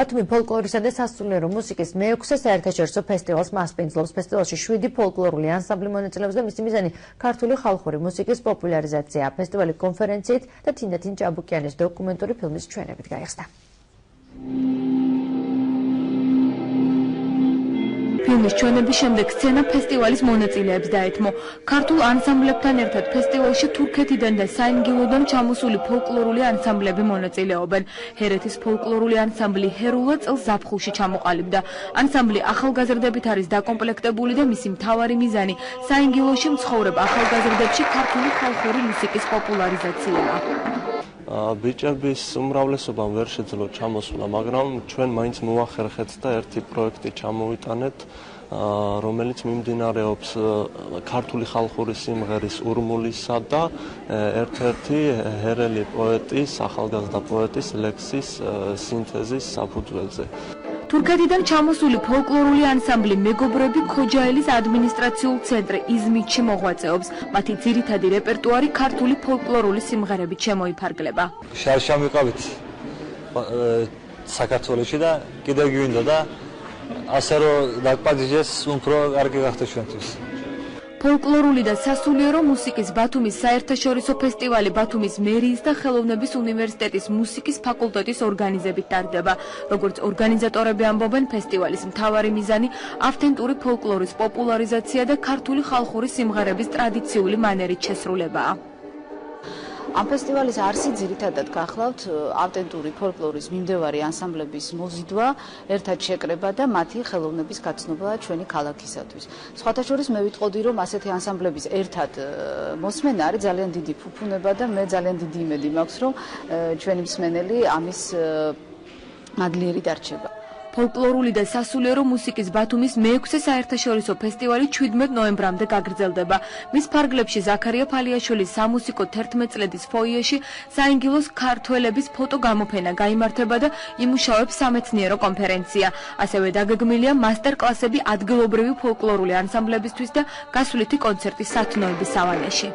ბათუმი ფოლკლორისა და სასულიერო მუსიკის მე-6 საერთაშორისო ფესტივალს მასპინძლობს. ფესტივალში 7 ფოლკლორული ანსამბლი მონაწილეობს და მისი მიზანი ქართული ხალხური მუსიკის პოპულარიზაციაა. ფესტივალი კონფერენციით და თინდათინ ჭაბუკიანის დოკუმენტური ფილმის ჩვენებით გაიხსნა. ფილმის ჩვენების შემდეგ სცენა ფესტივალის მონაწილეებს დაეთმო. ქართულ ანსამბლებთან ერთად ფესტივალში თურქეთიდან და საინგილოდან ჩამოსული ფოლკლორული ანსამბლები მონაწილეობენ. ჰერეთის ფოლკლორული ანსამბლი ჰერულა წელს ზაფხულში ჩამოყალიბდა. ანსამბლი ახალგაზრდებით არის დაკომპლექტებული და მისი მთავარი მიზანი საინგილოში მცხოვრებ ახალგაზრდებში ქართული ხალხური მუსიკის პოპულარიზაციაა. ბიჭების უმრავლესობამ ვერ შეძლო ჩამოსვლა, მაგრამ ჩვენ მაინც მოახერხეთ და ერთი პროექტი ჩამოვიტანეთ, რომელიც მიმდინარეობს ქართული ხალხური სიმღერის ურმულისა და ერთ-ერთი ჰერელი პოეტის, ახალგაზრდა პოეტის ლექსის სინთეზის საფუძველზე. თურქეთიდან ჩამოსული ფოლკლორული ანსამბლი მეგობრები ქოჯაელის ადმინისტრაციულ ცენტრ იზმიტში მოღვაწეობს. მათი ძირითადი რეპერტუარი ქართული ფოლკლორული სიმღერებით შემოიფარგლება. შარშა მიყავით საქართველოში და კიდევ გვინდა და ასე რომ დაგპატიჟეს უფრო კარგი გახდა ჩვენთვის. ფოლკლორული და სასულიერო მუსიკის ბათუმის საერთაშორისო ფესტივალი ბათუმის მერიის და ხელოვნების უნივერსიტეტის მუსიკის ფაკულტეტის ორგანიზებით ტარდება. როგორც ორგანიზატორები ამბობენ, ფესტივალის მთავარი მიზანი ავთენტური ფოლკლორის პოპულარიზაცია და ქართული ხალხური სიმღერების ტრადიციული მანერით შესრულებაა. ამ ფესტივალის არსი ძირითადად გახლავთ ავთენტური ფოლკლორის მიმდევარი ანსამბლების მოზიდვა, ერთად შეკრება და მათი ხელოვნების გაცნობა ჩვენი ქალაქისათვის. სხვათა შორის მე ვიტყოდი, რომ ასეთი ანსამბლების ერთად მოსმენა არის ძალიან დიდი ფუფუნება და მე ძალიან დიდი იმედი მაქვს, რომ ჩვენი მსმენელი ამის მადლიერი დარჩება. ფოლკლორული და სასულიერო მუსიკის ბათუმის მე-6 საერთაშორისო ფესტივალი 17 ნოემბრამდე გაგრძელდება. მის ფარგლებში ზაქარია ფალიაშვილის სამუსიკო 11 წლედის ფოიეში საინგილოს ქართველების ფოტოგამოფენა გაიმართება და იმუშავებს სამეცნიერო კონფერენცია. ასევე დაგეგმილია მასტერ-კლასები ადგილობრივი ფოლკლორული ანსამბლებისთვის და გასვლითი კონცერტი სათნოების სავანეში.